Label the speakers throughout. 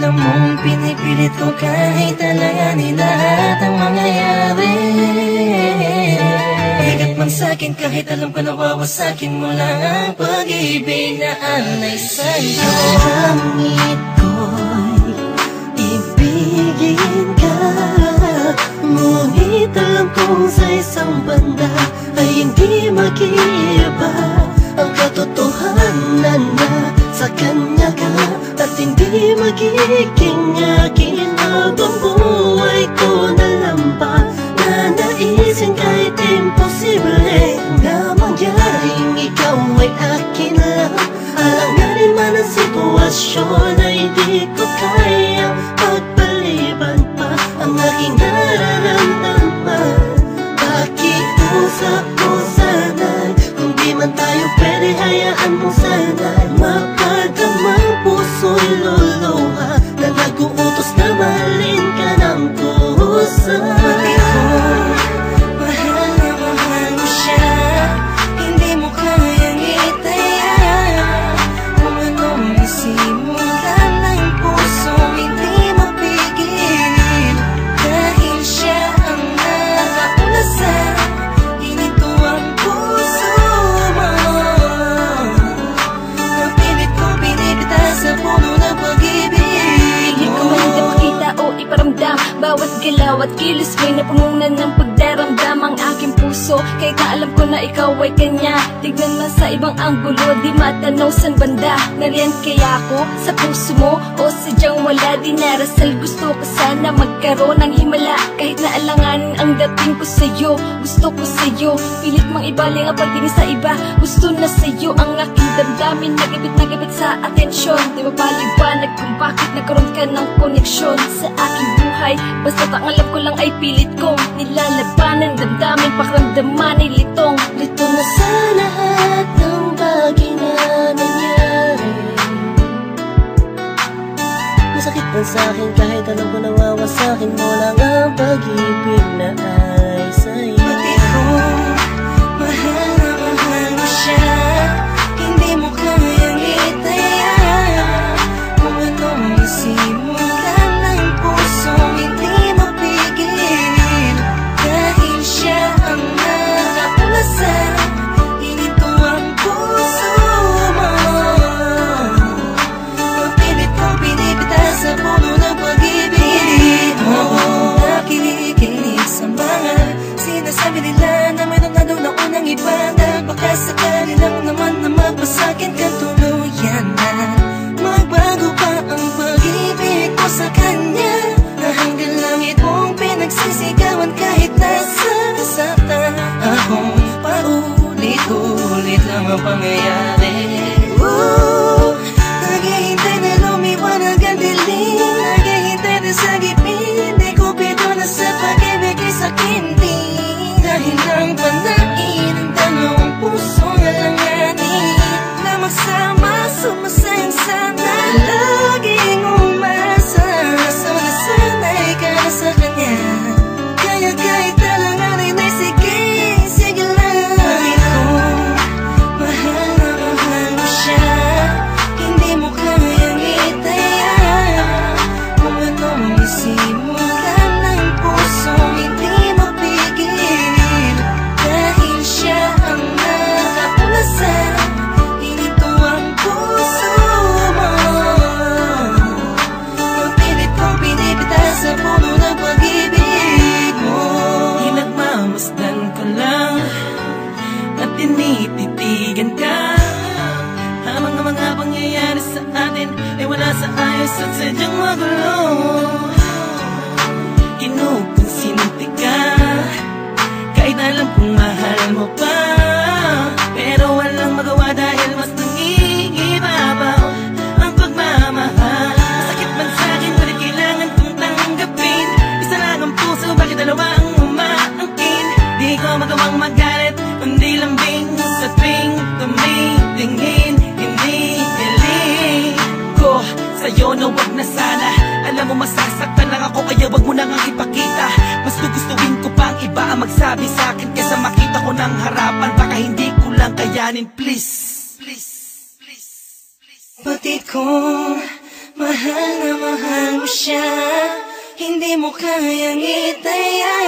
Speaker 1: alam mong pinipilit ko kahit alanganin lahat ang mangyayari. Bigat man sa'kin kahit alam ko nawawasakin mo lang ang pag-ibig na alay sa'yo.
Speaker 2: Langit ko'y ibigin ka, ngunit alam kong sa isang banda ay hindi mag-iiba ang katotohanan na sa kanya ka, at hindi magiging akin habang buhay ko na lang ba na naisin kahit imposible na mangyaring ikaw ay akin lang. Alanganin man ang sitwasyon ay hindi ko kayang pagpaliban pa ang aking nararamdaman. Pakiusap mo sana'y kung di man tayo pwede, hayaan mo sana'y mapadamang puso'y luluha na nag-uutos na mahalin ka ng kusa.
Speaker 1: Mahal na mahal mo siya, hindi mo kayang itaya. Kung anong isimulan ng puso, hindi mapigil. Dahil siya ang nakauna sa ginito ang puso mo. Napilit ko binibita sa puno ng pag-ibig.
Speaker 3: Hindi ko man ipakita o iparamdam, bawat galaw at kilos mo'y napununan ng pagdaramdam ang aking puso. Kahit na alam ko na ikaw ay kanya, tignan man sa ibang anggulo, di matanaw san banda. Nariyan kaya ako sa puso mo o sadyang wala? Di narasal, gusto ko sana magkaroon ng himala. Kahit na alanganin ang dating ko sa'yo, gusto ko sa'yo. Pilit mang ibaling ang pagtingin sa iba, gusto na sa'yo ang aking damdamin. Nagibit sa atensyon, di mapaliwanag kung bakit nagkaroon ka ng koneksyon sa aking buhay. Basta't ang alam ko lang ay pilit kong nilalabanan, damdamin, pakiramdaman ay litong
Speaker 2: Lito na sa lahat ng bagay na nangyari. Masakit man sa'kin kahit alam ko nawawasakin mo lang ang pag-ibig na ay sa'yo.
Speaker 1: Pati ko, mahal na mahal mo siya, hindi mo kayang itaya. Kung anong isimulan ng puso, hindi mapigil. Dahil siya ang nakauna sa ginito ang puso mo. Napilit ko binibita sa puno ng pag-ibig. Nakikinig sa mga sinasabi nila na mayroon na daw na unang iba, dahil baka sakali lang naman na mapasakin ka tuluyan na. Magbago pa ang pag-ibig ko sa kanya, na hanggang langit mong pinagsisigawan kahit nasa sakta akong paulit-ulit lang ang pangyayari. Naghihintay na lumiwanag ang dilim, naghihintay na sa gipin, di ko pito na sa pag-ibig ay sakin din. Dahil ang panain ng dalawang pusong alanganin na magsama, sumasayang sana, laging umasa. Sana sana'y ka na sa kanya, kaya kahit alanganin ay sige, sige lang. Bakit ko, mahal na mahal mo siya, hindi mo kayang itaya. Kung anong isimulan ng puso, hindi mapigil. Dahil siya ang nakauna sa ginito ang puso mo. Napilit kong binibita sa puno ng pag-ibig mo. Pinagmamasdan ko lang at tinititigan ka, habang ang mga pangyayari sa atin ay wala sa ayos at sadyang magulo. Kinukonsinti ka kahit alam kong mahal mo pa, pero walang magawa dahil mas nangingibabaw ang pagmamahal. Masakit man sa'kin, ngunit kailangan kong tanggapin. Isa lang ang puso, bakit dalawa ang umaangkin? Di ko magawang magalit, kundi lambing sa tuwing tumitingin. Hindi hiling ko sa'yo na wag na sana. Alam mo masasaktan lang ako, kaya wag mo nang ipakita. Mas gugustuhin ko pang iba ang magsabi sa'kin kaysa makita ko ng harapan. Baka hindi ko lang kayanin, please. Pati ko, Mahal na mahal mo siya, hindi mo kayang itaya.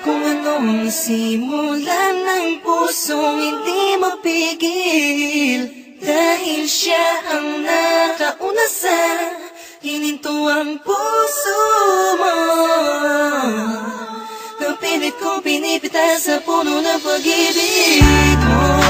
Speaker 1: Kung anong nasimulan ng pusong hindi mapigil, dahil siya ang nakauna sa hinintuang puso mo. Napilit ko pinipitas sa puno ng pag-ibig mo.